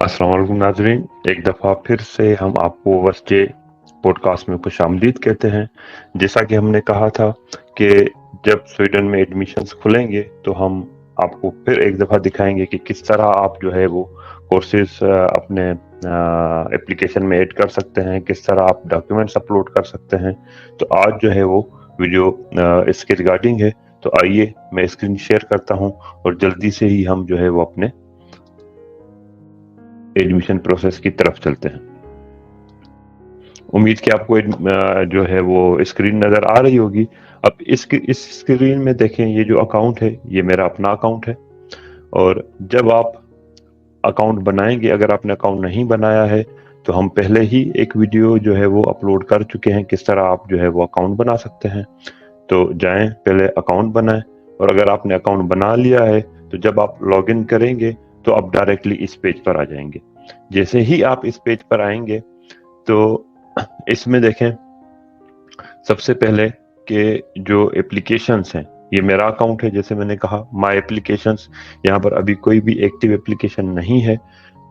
अस्सलाम वालेकुम नाजरीन, एक दफ़ा फिर से हम आपको वर्सजे पॉडकास्ट में खुशामदीद कहते हैं। जैसा कि हमने कहा था कि जब स्वीडन में एडमिशन्स खुलेंगे तो हम आपको फिर एक दफ़ा दिखाएंगे कि किस तरह आप जो है वो कोर्सेज अपने एप्लीकेशन में ऐड कर सकते हैं, किस तरह आप डॉक्यूमेंट्स अपलोड कर सकते हैं। तो आज जो है वो वीडियो इसके रिगार्डिंग है। तो आइए मैं स्क्रीन शेयर करता हूं और जल्दी से ही हम जो है वो अपने एडमिशन प्रोसेस की तरफ चलते हैं। उम्मीद कि आपको जो है वो स्क्रीन नजर आ रही होगी। अब इस स्क्रीन में देखें, ये जो अकाउंट है ये मेरा अपना अकाउंट है। और जब आप अकाउंट बनाएंगे, अगर आपने अकाउंट नहीं बनाया है तो हम पहले ही एक वीडियो जो है वो अपलोड कर चुके हैं, किस तरह आप जो है वो अकाउंट बना सकते हैं। तो जाएं, पहले अकाउंट बनाएं। और अगर आपने अकाउंट बना लिया है तो जब आप लॉगिन करेंगे तो आप डायरेक्टली इस पेज पर आ जाएंगे। जैसे ही आप इस पेज पर आएंगे तो इसमें देखें, सबसे पहले कि जो एप्लीकेशंस हैं, ये मेरा अकाउंट है। जैसे मैंने कहा माय एप्लीकेशंस, यहाँ पर अभी कोई भी एक्टिव एप्लीकेशन नहीं है।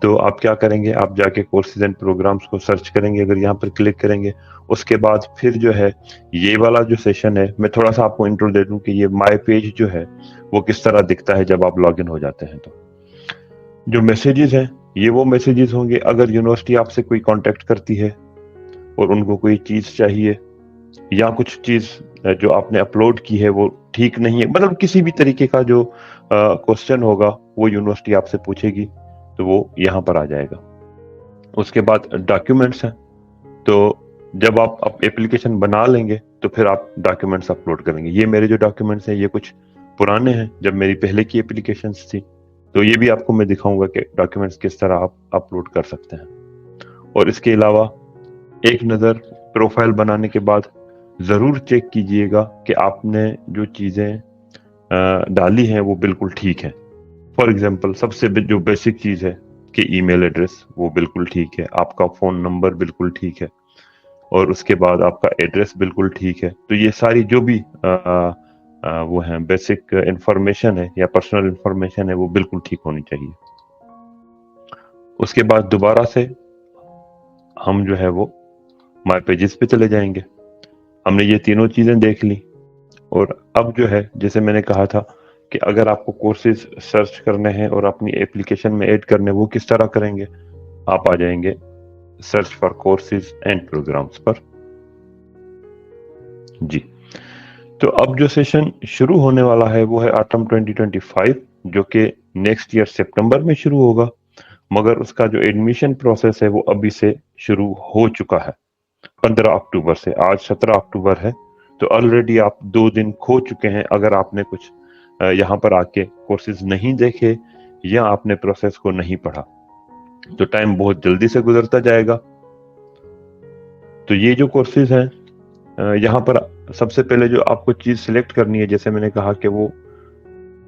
तो आप क्या करेंगे, आप जाके कोर्सेज एंड प्रोग्राम्स को सर्च करेंगे। अगर यहाँ पर क्लिक करेंगे, उसके बाद फिर जो है ये वाला जो सेशन है, मैं थोड़ा सा आपको इंट्रो दे दूं कि ये माय पेज जो है वो किस तरह दिखता है जब आप लॉगिन हो जाते हैं। तो जो मैसेजेस हैं, ये वो मैसेजेस होंगे अगर यूनिवर्सिटी आपसे कोई कांटेक्ट करती है और उनको कोई चीज चाहिए या कुछ चीज जो आपने अपलोड की है वो ठीक नहीं है, मतलब किसी भी तरीके का जो क्वेश्चन होगा वो यूनिवर्सिटी आपसे पूछेगी, तो वो यहाँ पर आ जाएगा। उसके बाद डॉक्यूमेंट्स हैं। तो जब आप एप्लीकेशन बना लेंगे तो फिर आप डॉक्यूमेंट्स अपलोड करेंगे। ये मेरे जो डॉक्यूमेंट्स हैं ये कुछ पुराने हैं, जब मेरी पहले की एप्लीकेशंस थी। तो ये भी आपको मैं दिखाऊंगा कि डॉक्यूमेंट्स किस तरह आप अपलोड कर सकते हैं। और इसके अलावा एक नज़र प्रोफाइल बनाने के बाद ज़रूर चेक कीजिएगा कि आपने जो चीज़ें डाली हैं वो बिल्कुल ठीक है। फॉर एग्जांपल, सबसे जो बेसिक चीज़ है कि ईमेल एड्रेस वो बिल्कुल ठीक है, आपका फ़ोन नंबर बिल्कुल ठीक है, और उसके बाद आपका एड्रेस बिल्कुल ठीक है। तो ये सारी जो भी वो हैं बेसिक इंफॉर्मेशन है या पर्सनल इंफॉर्मेशन है वो बिल्कुल ठीक होनी चाहिए। उसके बाद दोबारा से हम जो है वो माय पेजेस पे चले जाएंगे। हमने ये तीनों चीजें देख ली। और अब जो है, जैसे मैंने कहा था कि अगर आपको कोर्सेज सर्च करने हैं और अपनी एप्लीकेशन में ऐड करने, वो किस तरह करेंगे, आप आ जाएंगे search for courses and programmes पर। जी, तो अब जो सेशन शुरू होने वाला है वो है ऑटम 2025, जो कि नेक्स्ट ईयर सितंबर में शुरू होगा। मगर उसका जो एडमिशन प्रोसेस है वो अभी से शुरू हो चुका है 15 अक्टूबर से। आज 17 अक्टूबर है, तो ऑलरेडी आप 2 दिन खो चुके हैं अगर आपने कुछ यहाँ पर आके कोर्सेज नहीं देखे या आपने प्रोसेस को नहीं पढ़ा। तो टाइम बहुत जल्दी से गुजरता जाएगा। तो ये जो कोर्सेज हैं, यहाँ पर सबसे पहले जो आपको चीज सिलेक्ट करनी है, जैसे मैंने कहा कि वो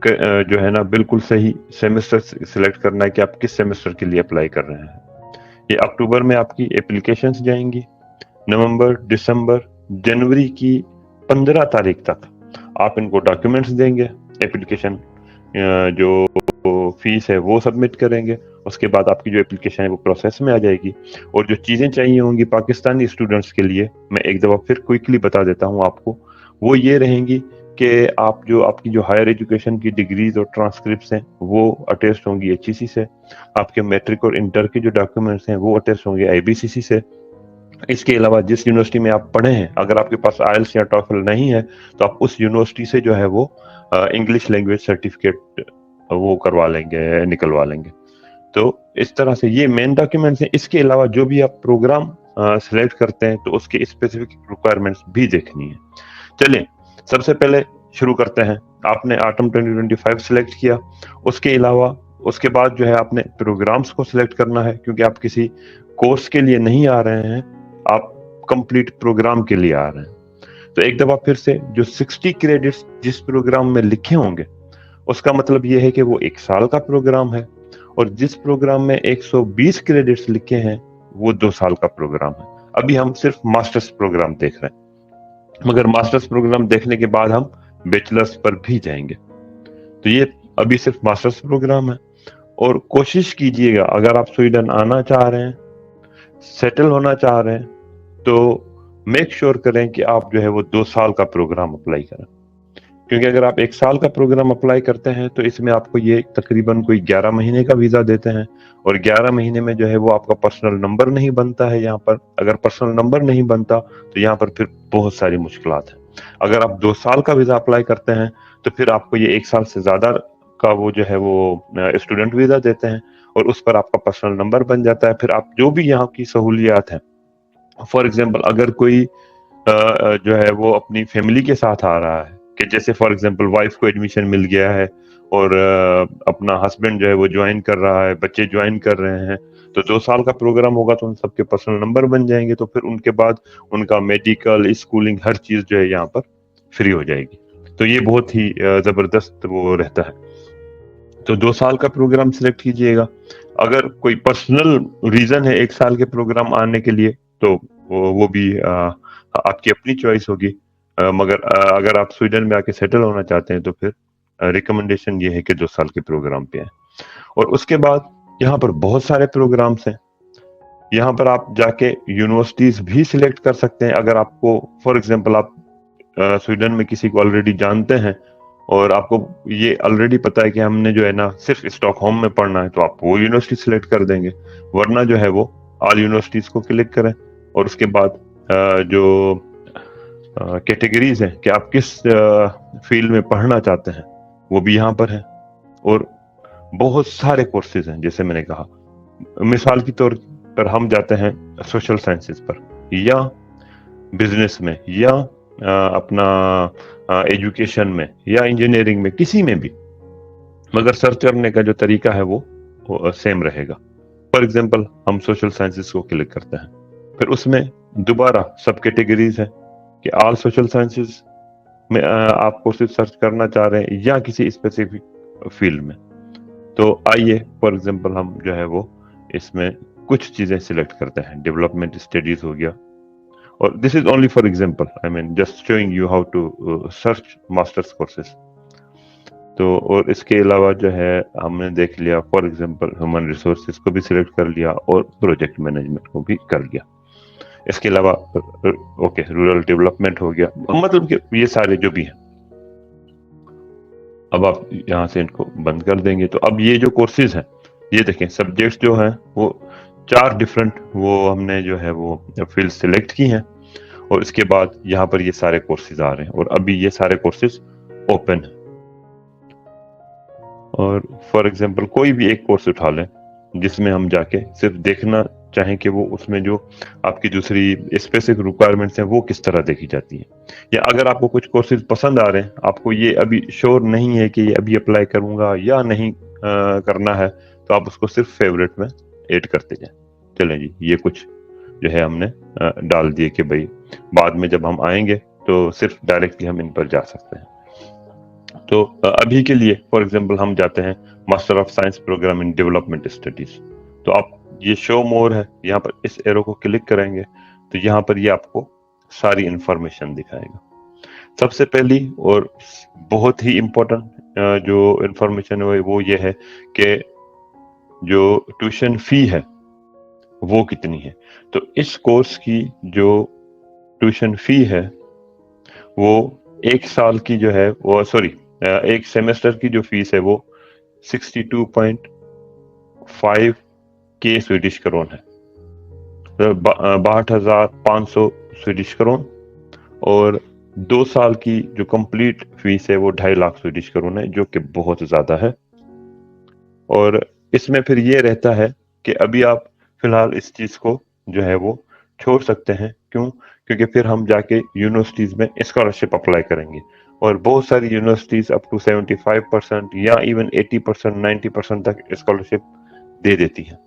जो है ना, बिल्कुल सही सेमेस्टर सिलेक्ट करना है कि आप किस सेमेस्टर के लिए अप्लाई कर रहे हैं। ये अक्टूबर में आपकी एप्लीकेशंस जाएंगी। नवंबर, दिसंबर, जनवरी की 15 तारीख तक आप इनको डॉक्यूमेंट्स देंगे। एप्लीकेशन जो फीस है वो सबमिट करेंगे। उसके बाद आपकी जो एप्लीकेशन है वो प्रोसेस में आ जाएगी। और जो चीज़ें चाहिए होंगी पाकिस्तानी स्टूडेंट्स के लिए, मैं एक दफ़ा फिर क्विकली बता देता हूँ आपको, वो ये रहेंगी कि आपकी जो हायर एजुकेशन की डिग्रीज और ट्रांसक्रिप्ट्स हैं वो अटेस्ट होंगी HEC से। आपके मैट्रिक और इंटर के जो डॉक्यूमेंट्स हैं वो अटेस्ट होंगे IBCC से। इसके अलावा जिस यूनिवर्सिटी में आप पढ़े हैं, अगर आपके पास IELTS या TOEFL नहीं है तो आप उस यूनिवर्सिटी से जो है वो इंग्लिश लैंग्वेज सर्टिफिकेट वो करवा लेंगे, निकलवा लेंगे। तो इस तरह से ये मेन डॉक्यूमेंट्स हैं। इसके अलावा जो भी आप प्रोग्राम सिलेक्ट करते हैं तो उसके स्पेसिफिक रिक्वायरमेंट्स भी देखनी है। चलिए, सबसे पहले शुरू करते हैं। आपने ऑटम 2025 सिलेक्ट किया। उसके अलावा उसके बाद जो है आपने प्रोग्राम्स को सिलेक्ट करना है, क्योंकि आप किसी कोर्स के लिए नहीं आ रहे हैं, आप कंप्लीट प्रोग्राम के लिए आ रहे हैं। तो एक दफा फिर से जो 60 क्रेडिट्स जिस प्रोग्राम में लिखे होंगे, उसका मतलब ये है कि वो 1 साल का प्रोग्राम है। और जिस प्रोग्राम में 120 क्रेडिट्स लिखे हैं वो 2 साल का प्रोग्राम है। अभी हम सिर्फ मास्टर्स प्रोग्राम देख रहे हैं, मगर मास्टर्स प्रोग्राम देखने के बाद हम बैचलर्स पर भी जाएंगे। तो ये अभी सिर्फ मास्टर्स प्रोग्राम है। और कोशिश कीजिएगा, अगर आप स्वीडन आना चाह रहे हैं, सेटल होना चाह रहे हैं, तो मेक श्योर करें कि आप जो है वो 2 साल का प्रोग्राम अप्लाई करें। क्योंकि अगर आप 1 साल का प्रोग्राम अप्लाई करते हैं तो इसमें आपको ये तकरीबन कोई 11 महीने का वीजा देते हैं, और 11 महीने में जो है वो आपका पर्सनल नंबर नहीं बनता है। यहाँ पर अगर पर्सनल नंबर नहीं बनता तो यहाँ पर फिर बहुत सारी मुश्किलात हैं। अगर आप 2 साल का वीजा अप्लाई करते हैं तो फिर आपको ये 1 साल से ज्यादा का वो जो है वो स्टूडेंट वीजा देते हैं, और उस पर आपका पर्सनल नंबर बन जाता है। फिर आप जो भी यहाँ की सहूलियात हैं, फॉर एग्जाम्पल अगर कोई जो है वो अपनी फैमिली के साथ आ रहा है, कि जैसे फॉर एग्जांपल वाइफ को एडमिशन मिल गया है और अपना हस्बैंड जो है वो ज्वाइन कर रहा है, बच्चे ज्वाइन कर रहे हैं, तो 2 साल का प्रोग्राम होगा तो उन सबके पर्सनल नंबर बन जाएंगे। तो फिर उनके बाद उनका मेडिकल, स्कूलिंग, हर चीज जो है यहाँ पर फ्री हो जाएगी। तो ये बहुत ही जबरदस्त वो रहता है। तो 2 साल का प्रोग्राम सिलेक्ट कीजिएगा। अगर कोई पर्सनल रीजन है 1 साल के प्रोग्राम आने के लिए तो वो भी आपकी अपनी चॉइस होगी। मगर अगर आप स्वीडन में आके सेटल होना चाहते हैं तो फिर रिकमेंडेशन ये है कि 2 साल के प्रोग्राम पे आए। और उसके बाद यहाँ पर बहुत सारे प्रोग्राम्स हैं। यहाँ पर आप जाके यूनिवर्सिटीज भी सिलेक्ट कर सकते हैं। अगर आपको फॉर एग्जांपल आप स्वीडन में किसी को ऑलरेडी जानते हैं और आपको ये ऑलरेडी पता है कि हमने जो है ना सिर्फ स्टॉकहोम में पढ़ना है, तो आप वो यूनिवर्सिटी सिलेक्ट कर देंगे। वरना जो है वो ऑल यूनिवर्सिटीज को क्लिक करें, और उसके बाद जो कैटेगरीज हैं कि आप किस फील्ड में पढ़ना चाहते हैं वो भी यहाँ पर है। और बहुत सारे कोर्सेज हैं, जैसे मैंने कहा, मिसाल के तौर पर हम जाते हैं सोशल साइंसेस पर, या बिजनेस में, या अपना एजुकेशन में, या इंजीनियरिंग में, किसी में भी, मगर सर्च करने का जो तरीका है वो सेम रहेगा। फॉर एग्जांपल हम सोशल साइंसेस को क्लिक करते हैं, फिर उसमें दोबारा सब कैटेगरीज है कि ऑल सोशल साइंसेस में आप कोर्सेज सर्च करना चाह रहे हैं या किसी स्पेसिफिक फील्ड में। तो आइए फॉर एग्जांपल हम जो है वो इसमें कुछ चीजें सिलेक्ट करते हैं। डेवलपमेंट स्टडीज हो गया, और this is only for example, I mean just showing you how to search masters courses. तो और इसके अलावा जो है हमने देख लिया फॉर एग्जांपल ह्यूमन रिसोर्सेज को भी सिलेक्ट कर लिया और प्रोजेक्ट मैनेजमेंट को भी कर लिया। इसके अलावा ओके रूरल डेवलपमेंट हो गया, मतलब कि ये सारे जो भी हैं। अब आप यहाँ से इनको बंद कर देंगे तो अब ये जो कोर्सेज हैं, ये देखें सब्जेक्ट्स जो हैं वो 4 डिफरेंट वो हमने जो है वो फील्ड सिलेक्ट की हैं, और इसके बाद यहाँ पर ये सारे कोर्सेज आ रहे हैं, और अभी ये सारे कोर्सेज ओपन है। और फॉर एग्जांपल कोई भी एक कोर्स उठा लें जिसमें हम जाके सिर्फ देखना चाहें कि वो उसमें जो आपकी दूसरी स्पेसिफिक रिक्वायरमेंट्स हैं वो किस तरह देखी जाती हैं। या अगर आपको कुछ कोर्सेज पसंद आ रहे हैं, आपको ये अभी श्योर नहीं है कि ये अभी अप्लाई करूंगा या नहीं करना है, तो आप उसको सिर्फ फेवरेट में ऐड करते जाएं। चलें जी, ये कुछ जो है हमने डाल दिए कि भाई बाद में जब हम आएंगे तो सिर्फ डायरेक्टली हम इन पर जा सकते हैं। तो अभी के लिए फॉर एग्जांपल हम जाते हैं master of science programme in development studies. तो आप ये शो मोर है, यहाँ पर इस एरो को क्लिक करेंगे तो यहाँ पर ये आपको सारी इंफॉर्मेशन दिखाएगा। सबसे पहली और बहुत ही इम्पोर्टेंट जो इंफॉर्मेशन है वो ये है कि जो ट्यूशन फी है वो कितनी है। तो इस कोर्स की जो ट्यूशन फी है वो 1 साल की जो है वो एक सेमेस्टर की जो फीस है वो 62.5 के स्वीडिश करोन है, 62,500 स्वीडिश करोन। और 2 साल की जो कंप्लीट फीस है वो 2.5 लाख स्वीडिश करोन है, जो कि बहुत ज्यादा है। और इसमें फिर ये रहता है कि अभी आप फिलहाल इस चीज को जो है वो छोड़ सकते हैं। क्यों? क्योंकि फिर हम जाके यूनिवर्सिटीज में स्कॉलरशिप अप्लाई करेंगे, और बहुत सारी यूनिवर्सिटीज अप टू 75% या इवन 80%, 90% तक स्कॉलरशिप दे देती हैं।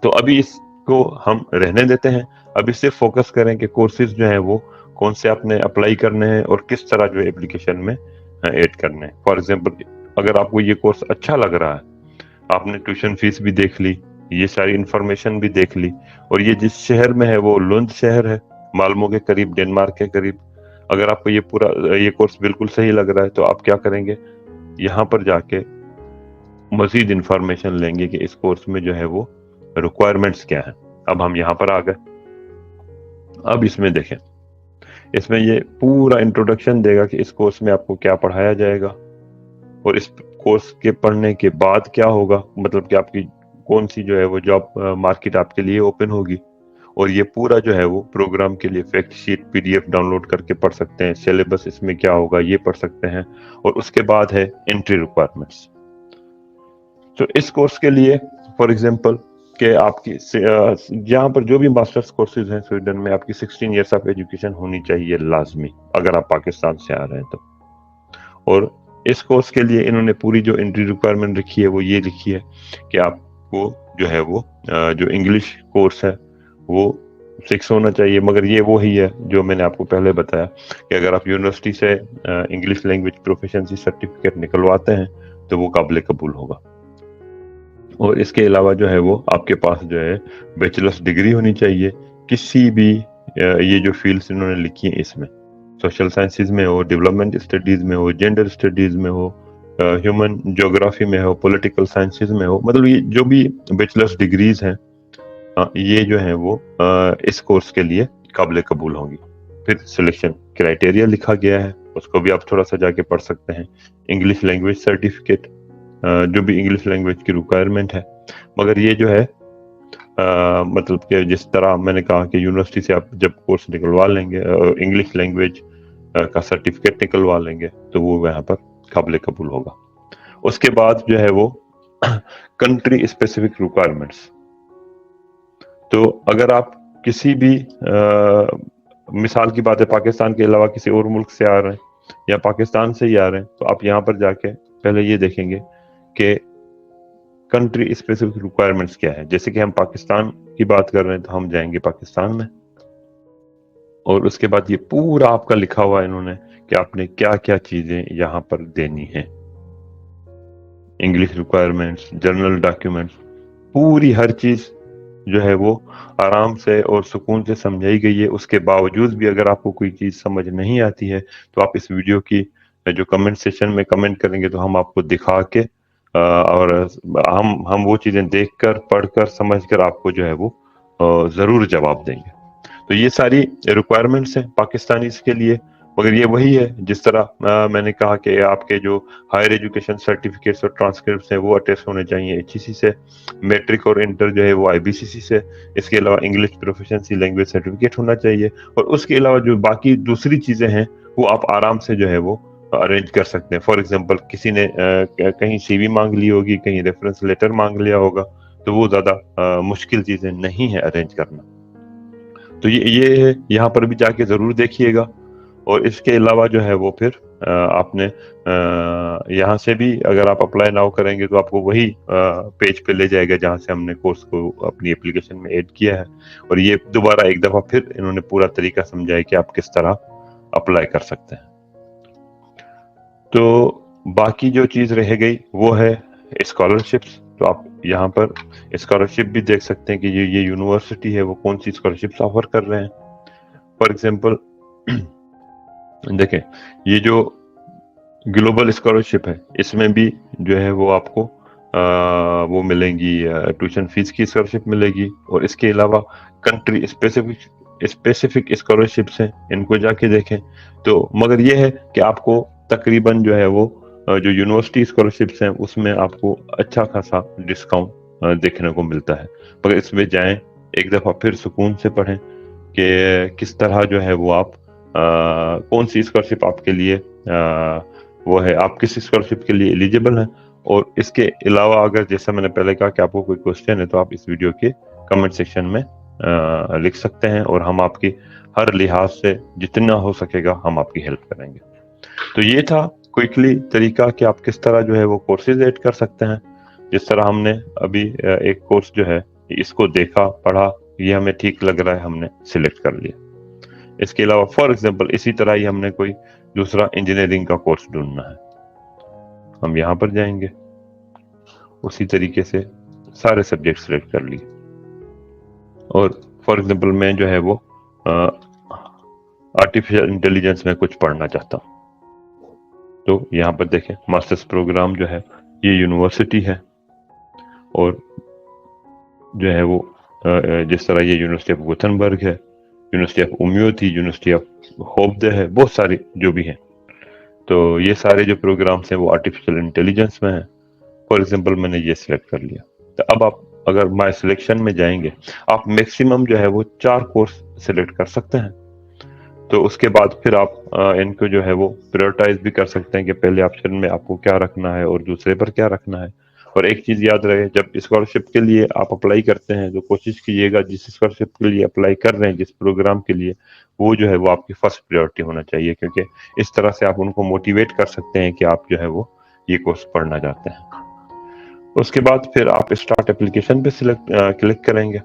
तो अभी इसको हम रहने देते हैं, अभी सिर्फ फोकस करें कि कोर्सेज जो है वो कौन से आपने अप्लाई करने हैं और किस तरह जो एप्लीकेशन में ऐड करने हैं। फॉर एग्जांपल अगर आपको ये कोर्स अच्छा लग रहा है, आपने ट्यूशन फीस भी देख ली, ये सारी इंफॉर्मेशन भी देख ली, और ये जिस शहर में है वो लुंड शहर है, माल्मो के करीब, डेनमार्क के करीब। अगर आपको ये कोर्स बिल्कुल सही लग रहा है तो आप क्या करेंगे, यहाँ पर जाके मजीद इंफॉर्मेशन लेंगे कि इस कोर्स में जो है वो रिक्वायरमेंट्स क्या है। अब हम यहाँ पर आ गए। अब इसमें देखें, इसमें ये पूरा इंट्रोडक्शन देगा कि इस कोर्स में आपको क्या पढ़ाया जाएगा और इस कोर्स के पढ़ने के बाद क्या होगा, मतलब कि आपकी कौन सी जो है वो जॉब मार्केट आपके लिए ओपन होगी। और ये पूरा जो है वो प्रोग्राम के लिए फैक्ट शीट PDF डाउनलोड करके पढ़ सकते हैं, सिलेबस इसमें क्या होगा ये पढ़ सकते हैं। और उसके बाद है एंट्री रिक्वायरमेंट्स। तो इस कोर्स के लिए फॉर एग्जांपल कि आपकी यहाँ पर जो भी मास्टर्स कोर्सेज हैं स्वीडन में, आपकी 16 इयर्स ऑफ एजुकेशन होनी चाहिए लाजमी, अगर आप पाकिस्तान से आ रहे हैं तो। और इस कोर्स के लिए इन्होंने पूरी जो एंट्री रिक्वायरमेंट रखी है वो ये लिखी है कि आपको जो है वो जो इंग्लिश कोर्स है वो 6 होना चाहिए। मगर ये वो ही है जो मैंने आपको पहले बताया कि अगर आप यूनिवर्सिटी से इंग्लिश लैंग्वेज प्रोफिशिएंसी सर्टिफिकेट निकलवाते हैं तो वो काबिल कबूल होगा। और इसके अलावा जो है वो आपके पास जो है बैचलर्स डिग्री होनी चाहिए किसी भी ये जो फील्ड्स इन्होंने लिखी हैं इसमें, सोशल साइंसेज में हो, डेवलपमेंट स्टडीज में हो, जेंडर स्टडीज में हो, ह्यूमन ज्योग्राफी में हो, पॉलिटिकल साइंसेज में हो, मतलब ये जो भी बैचलर्स डिग्रीज हैं ये जो है वो इस कोर्स के लिए काबिल कबूल होंगी। फिर सिलेक्शन क्राइटेरिया लिखा गया है, उसको भी आप थोड़ा सा जाके पढ़ सकते हैं। इंग्लिश लैंग्वेज सर्टिफिकेट, जो भी इंग्लिश लैंग्वेज की रिक्वायरमेंट है। मगर ये जो है मतलब कि जिस तरह मैंने कहा कि यूनिवर्सिटी से आप जब कोर्स निकलवा लेंगे, इंग्लिश लैंग्वेज का सर्टिफिकेट निकलवा लेंगे तो वो यहाँ पर काबिल कबूल होगा। उसके बाद जो है वो कंट्री स्पेसिफिक रिक्वायरमेंट्स। तो अगर आप किसी भी मिसाल की बात है पाकिस्तान के अलावा किसी और मुल्क से आ रहे हैं या पाकिस्तान से ही आ रहे हैं तो आप यहाँ पर जाके पहले ये देखेंगे कि कंट्री स्पेसिफिक रिक्वायरमेंट्स क्या है। जैसे कि हम पाकिस्तान की बात कर रहे हैं तो हम जाएंगे पाकिस्तान में, और उसके बाद ये पूरा आपका लिखा हुआ है इन्होंने कि आपने क्या क्या चीजें यहाँ पर देनी है। इंग्लिश रिक्वायरमेंट्स, जर्नल डॉक्यूमेंट्स, पूरी हर चीज जो है वो आराम से और सुकून से समझाई गई है। उसके बावजूद भी अगर आपको कोई चीज समझ नहीं आती है तो आप इस वीडियो की जो कमेंट सेशन में कमेंट करेंगे तो हम आपको दिखा के और हम वो चीजें देखकर, पढ़कर, समझकर आपको जो है वो जरूर जवाब देंगे। तो ये सारी रिक्वायरमेंट्स हैं पाकिस्तानी के लिए। मगर ये वही है जिस तरह मैंने कहा कि आपके जो हायर एजुकेशन सर्टिफिकेट्स और ट्रांसक्रिप्ट्स हैं वो अटेस्ट होने चाहिए HEC से, मैट्रिक और इंटर जो है वो IBCC से। इसके अलावा इंग्लिश प्रोफिशिएंसी लैंग्वेज सर्टिफिकेट होना चाहिए। और उसके अलावा जो बाकी दूसरी चीजें हैं वो आप आराम से जो है वो अरेंज कर सकते हैं। फॉर एग्जाम्पल किसी ने कहीं CV मांग ली होगी, कहीं रेफरेंस लेटर मांग लिया होगा, तो वो ज्यादा मुश्किल चीजें नहीं है अरेंज करना। तो ये यहाँ पर भी जाके जरूर देखिएगा। और इसके अलावा जो है वो फिर आपने यहाँ से भी अगर आप अप्लाई नाउ करेंगे तो आपको वही पेज पे ले जाएगा जहाँ से हमने कोर्स को अपनी एप्लीकेशन में ऐड किया है। और ये दोबारा एक दफा फिर इन्होंने पूरा तरीका समझाया कि आप किस तरह अप्लाई कर सकते हैं। तो बाकी जो चीज रह गई वो है स्कॉलरशिप्स। तो आप यहाँ पर स्कॉलरशिप भी देख सकते हैं कि ये यूनिवर्सिटी है वो कौन सी स्कॉलरशिप्स ऑफर कर रहे हैं। फॉर एग्जांपल देखें, ये जो ग्लोबल स्कॉलरशिप है इसमें भी जो है वो आपको वो मिलेंगी, ट्यूशन फीस की स्कॉलरशिप मिलेगी। और इसके अलावा कंट्री स्पेसिफिक स्कॉलरशिप्स हैं, इनको जाके देखें। तो मगर ये है कि आपको तकरीबन जो है वो जो यूनिवर्सिटी स्कॉलरशिप्स हैं उसमें आपको अच्छा खासा डिस्काउंट देखने को मिलता है। मगर इसमें जाएं, एक दफा फिर सुकून से पढ़ें कि किस तरह जो है वो आप कौन सी स्कॉलरशिप आपके लिए वो है, आप किस स्कॉलरशिप के लिए एलिजिबल हैं। और इसके अलावा अगर जैसा मैंने पहले कहा कि आपको कोई क्वेश्चन है तो आप इस वीडियो के कमेंट सेक्शन में लिख सकते हैं और हम आपकी हर लिहाज से जितना हो सकेगा हम आपकी हेल्प करेंगे। तो ये था क्विकली तरीका कि आप किस तरह जो है वो कोर्सेज ऐड कर सकते हैं। जिस तरह हमने अभी एक कोर्स जो है इसको देखा, पढ़ा, ये हमें ठीक लग रहा है, हमने सिलेक्ट कर लिया। इसके अलावा फॉर एग्जांपल इसी तरह ही हमने कोई दूसरा इंजीनियरिंग का कोर्स ढूंढना है, हम यहाँ पर जाएंगे, उसी तरीके से सारे सब्जेक्ट सिलेक्ट कर लिए। और फॉर एग्जांपल मैं जो है वो आर्टिफिशियल इंटेलिजेंस में कुछ पढ़ना चाहता हूँ, तो यहाँ पर देखें मास्टर्स प्रोग्राम जो है ये यूनिवर्सिटी है, और जो है वो जिस तरह ये यूनिवर्सिटी ऑफ गुथनबर्ग है, यूनिवर्सिटी ऑफ उमियो थी, यूनिवर्सिटी ऑफ होपदे है, बहुत सारे जो भी हैं। तो ये सारे जो प्रोग्राम्स हैं वो आर्टिफिशियल इंटेलिजेंस में हैं। फॉर एग्जांपल मैंने ये सिलेक्ट कर लिया, तो अब आप अगर माय सिलेक्शन में जाएंगे, आप मैक्सिमम जो है वो 4 कोर्स सिलेक्ट कर सकते हैं। तो उसके बाद फिर आप इनको जो है वो प्रायोरिटाइज भी कर सकते हैं कि पहले ऑप्शन में आपको क्या रखना है और दूसरे पर क्या रखना है। और एक चीज याद रहे, जब स्कॉलरशिप के लिए आप अप्लाई करते हैं तो कोशिश कीजिएगा जिस स्कॉलरशिप के लिए अप्लाई कर रहे हैं, जिस प्रोग्राम के लिए, वो जो है वो आपकी फर्स्ट प्रायोरिटी होना चाहिए, क्योंकि इस तरह से आप उनको मोटिवेट कर सकते हैं कि आप जो है वो ये कोर्स पढ़ना चाहते हैं। उसके बाद फिर आप स्टार्ट एप्लीकेशन पे क्लिक करेंगे,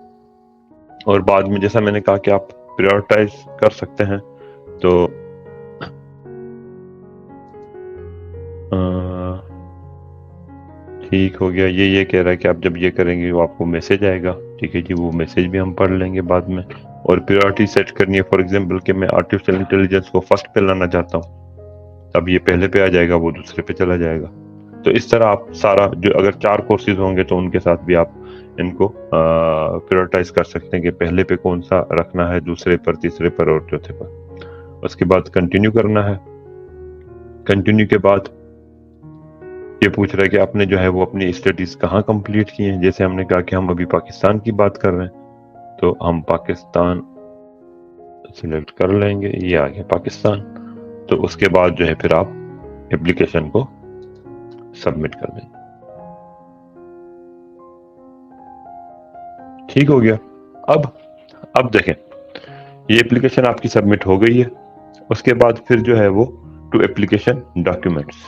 और बाद में जैसा मैंने कहा कि आप प्रायोरिटाइज कर सकते हैं। तो ठीक हो गया। ये कह रहा है कि आप जब ये करेंगे वो आपको मैसेज आएगा। ठीक है जी, वो मैसेज भी हम पढ़ लेंगे बाद में। और प्रायोरिटी सेट करनी है, फॉर एग्जांपल कि मैं आर्टिफिशियल इंटेलिजेंस को फर्स्ट पे लाना चाहता हूँ, अब ये पहले पे आ जाएगा, वो दूसरे पे चला जाएगा। तो इस तरह आप सारा जो, अगर 4 कोर्सेज होंगे तो उनके साथ भी आप इनको प्रायोरिटाइज कर सकते हैं कि पहले पे कौन सा रखना है, दूसरे पर, तीसरे पर और चौथे पर। उसके बाद कंटिन्यू करना है। कंटिन्यू के बाद ये पूछ रहा है कि आपने जो है वो अपनी स्टडीज कहाँ कंप्लीट की हैं। जैसे हमने कहा कि हम अभी पाकिस्तान की बात कर रहे हैं, तो हम पाकिस्तान सिलेक्ट कर लेंगे, ये आ गया पाकिस्तान। तो उसके बाद जो है फिर आप एप्लीकेशन को सबमिट कर देंगे। ठीक हो गया। अब देखें, ये एप्लीकेशन आपकी सबमिट हो गई है। उसके बाद फिर जो है वो टू एप्लीकेशन डॉक्यूमेंट्स।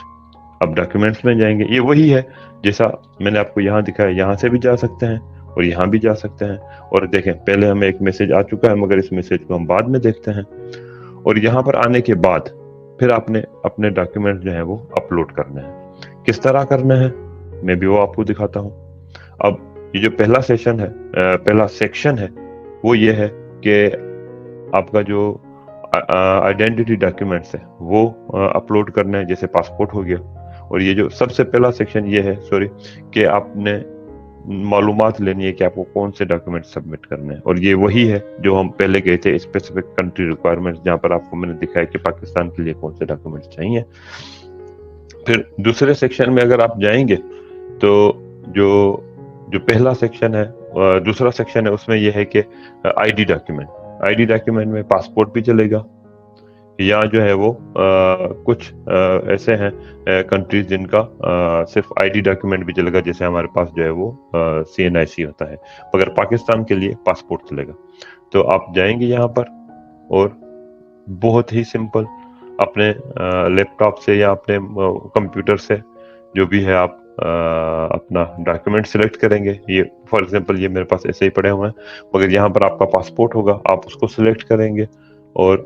अब डॉक्यूमेंट्स में जाएंगे, ये वही है जैसा मैंने आपको यहाँ दिखाया, यहाँ से भी जा सकते हैं और यहाँ भी जा सकते हैं। और देखें, पहले हमें एक मैसेज आ चुका है, मगर इस मैसेज को हम बाद में देखते हैं। और यहाँ पर आने के बाद फिर आपने अपने डॉक्यूमेंट जो है वो अपलोड करने हैं। किस तरह करना है मैं भी वो आपको दिखाता हूँ। अब ये जो पहला सेशन है, पहला सेक्शन है, वो ये है कि आपका जो आइडेंटिटी डॉक्यूमेंट्स है वो अपलोड करना है, जैसे पासपोर्ट हो गया। और ये जो सबसे पहला सेक्शन ये है, सॉरी, कि आपने मालूमात लेनी है कि आपको कौन से डॉक्यूमेंट सबमिट करने हैं। और ये वही है जो हम पहले गए थे, स्पेसिफिक कंट्री रिक्वायरमेंट्स, जहां पर आपको मैंने दिखाया कि पाकिस्तान के लिए कौन से डॉक्यूमेंट्स चाहिए। फिर दूसरे सेक्शन में अगर आप जाएंगे तो जो पहला सेक्शन है, दूसरा सेक्शन है, उसमें यह है कि आईडी डॉक्यूमेंट में पासपोर्ट भी चलेगा, या जो है वो कुछ ऐसे हैं कंट्रीज जिनका सिर्फ आईडी डॉक्यूमेंट भी चलेगा, जैसे हमारे पास जो है वो CNIC होता है, मगर पाकिस्तान के लिए पासपोर्ट चलेगा। तो आप जाएंगे यहाँ पर और बहुत ही सिंपल अपने लैपटॉप से या अपने कंप्यूटर से जो भी है आप अपना डॉक्यूमेंट सिलेक्ट करेंगे। ये फॉर एग्जांपल ये मेरे पास ऐसे ही पड़े हुए हैं, मगर यहाँ पर आपका पासपोर्ट होगा, आप उसको सिलेक्ट करेंगे और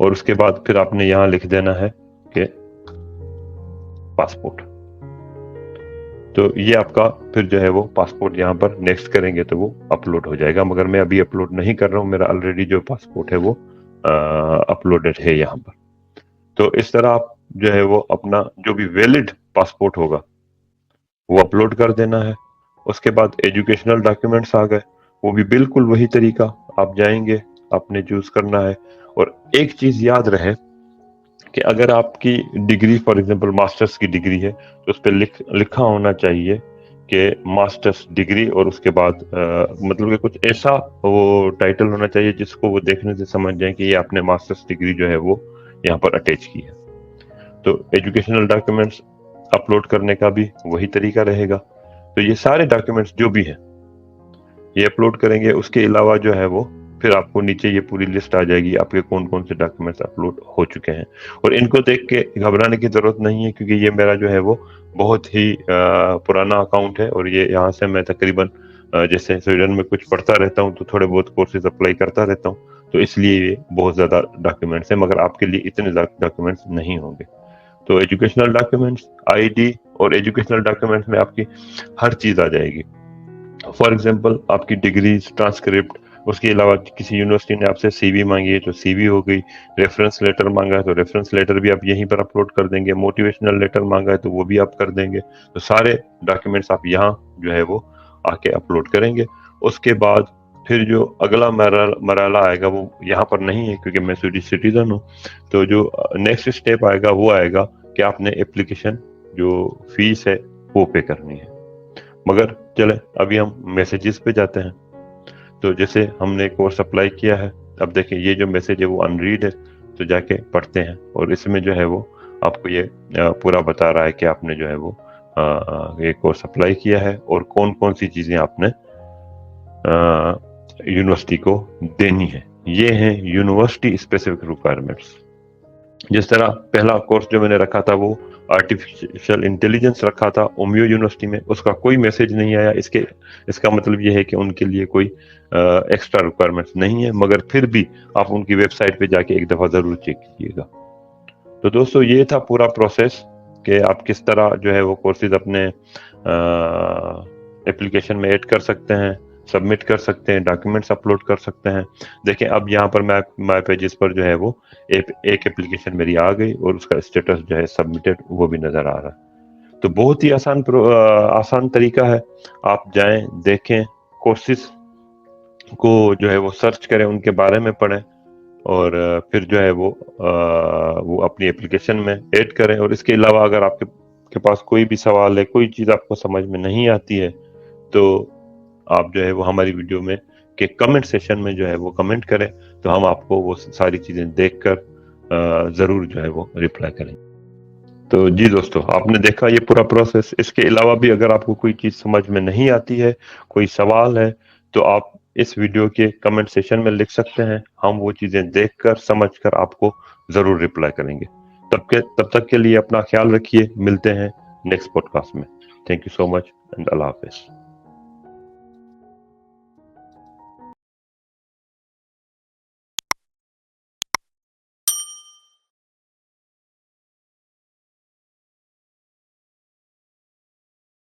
उसके बाद फिर आपने यहाँ लिख देना है कि पासपोर्ट। तो ये आपका फिर जो है वो पासपोर्ट यहाँ पर नेक्स्ट करेंगे तो वो अपलोड हो जाएगा, मगर मैं अभी अपलोड नहीं कर रहा हूँ, मेरा ऑलरेडी जो पासपोर्ट है वो अपलोडेड है यहाँ पर। तो इस तरह आप जो है वो अपना जो भी वैलिड पासपोर्ट होगा वो अपलोड कर देना है। उसके बाद एजुकेशनल डॉक्यूमेंट्स आ गए, वो भी बिल्कुल वही तरीका, आप जाएंगे, आपने चूज करना है। और एक चीज याद रहे कि अगर आपकी डिग्री फॉर एग्जांपल मास्टर्स की डिग्री है तो उस पर लिखा होना चाहिए कि मास्टर्स डिग्री, और उसके बाद मतलब कि कुछ ऐसा वो टाइटल होना चाहिए जिसको वो देखने से समझ जाए कि ये आपने मास्टर्स डिग्री जो है वो यहाँ पर अटैच की है। तो एजुकेशनल डॉक्यूमेंट्स अपलोड करने का भी वही तरीका रहेगा। तो ये सारे डॉक्यूमेंट्स जो भी हैं ये अपलोड करेंगे। उसके अलावा जो है वो फिर आपको नीचे ये पूरी लिस्ट आ जाएगी आपके कौन कौन से डॉक्यूमेंट्स अपलोड हो चुके हैं। और इनको देख के घबराने की जरूरत नहीं है, क्योंकि ये मेरा जो है वो बहुत ही पुराना अकाउंट है, और ये यहाँ से मैं तकरीबन जैसे स्वीडन में कुछ पढ़ता रहता हूँ तो थोड़े बहुत कोर्सेज अप्लाई करता रहता हूँ, तो इसलिए ये बहुत ज्यादा डॉक्यूमेंट्स है, मगर आपके लिए इतने डॉक्यूमेंट्स नहीं होंगे। तो एजुकेशनल डॉक्यूमेंट्स, आईडी और एजुकेशनल डॉक्यूमेंट्स में आपकी हर चीज आ जाएगी। फॉर एग्जांपल आपकी डिग्रीज, ट्रांसक्रिप्ट, उसके अलावा किसी यूनिवर्सिटी ने आपसे CV मांगी है तो CV हो गई, रेफरेंस लेटर मांगा है तो रेफरेंस लेटर भी आप यहीं पर अपलोड कर देंगे, मोटिवेशनल लेटर मांगा है तो वो भी आप कर देंगे। तो सारे डॉक्यूमेंट्स आप यहाँ जो है वो आके अपलोड करेंगे। उसके बाद फिर जो अगला मरहला आएगा वो यहाँ पर नहीं है क्योंकि मैं स्वीडिश सिटीजन हूँ। तो जो नेक्स्ट स्टेप आएगा वो आएगा कि आपने एप्लीकेशन जो फीस है वो पे करनी है। मगर चले अभी हम मैसेजेस पे जाते हैं। तो जैसे हमने कोर्स अप्लाई किया है, अब देखें ये जो मैसेज है वो अनरीड है, तो जाके पढ़ते हैं और इसमें जो है वो आपको ये पूरा बता रहा है कि आपने जो है वो ये कोर्स अप्लाई किया है और कौन कौन सी चीजें आपने यूनिवर्सिटी को देनी है। ये हैं यूनिवर्सिटी स्पेसिफिक रिक्वायरमेंट्स। जिस तरह पहला कोर्स जो मैंने रखा था वो आर्टिफिशियल इंटेलिजेंस रखा था ओमियो यूनिवर्सिटी में, उसका कोई मैसेज नहीं आया। इसका मतलब ये है कि उनके लिए कोई एक्स्ट्रा रिक्वायरमेंट्स नहीं है, मगर फिर भी आप उनकी वेबसाइट पे जाके एक दफा जरूर चेक कीजिएगा। तो दोस्तों ये था पूरा प्रोसेस कि आप किस तरह जो है वो कोर्सेज अपने एप्लीकेशन में ऐड कर सकते हैं, सबमिट कर सकते हैं, डॉक्यूमेंट्स अपलोड कर सकते हैं। देखें अब यहाँ पर माय पेजेस पर जो है वो एक एप्लीकेशन मेरी आ गई और उसका स्टेटस जो है सबमिटेड वो भी नजर आ रहा है। तो बहुत ही आसान तरीका है। आप जाएं, देखें, कोर्सेज को जो है वो सर्च करें, उनके बारे में पढ़ें और फिर जो है वो अपनी एप्लीकेशन में ऐड करें। और इसके अलावा अगर आपके पास कोई भी सवाल है, कोई चीज़ आपको समझ में नहीं आती है, तो आप जो है वो हमारी वीडियो में के कमेंट सेशन में जो है वो कमेंट करें, तो हम आपको वो सारी चीज़ें देखकर ज़रूर जो है वो रिप्लाई करेंगे। तो जी दोस्तों, आपने देखा ये पूरा प्रोसेस। इसके अलावा भी अगर आपको कोई चीज़ समझ में नहीं आती है, कोई सवाल है, तो आप इस वीडियो के कमेंट सेशन में लिख सकते हैं। हम वो चीज़ें देखकर समझकर आपको ज़रूर रिप्लाई करेंगे। तब तक के लिए अपना ख्याल रखिए। मिलते हैं नेक्स्ट पॉडकास्ट में। Thank you so much and अल्लाह हाफिज़।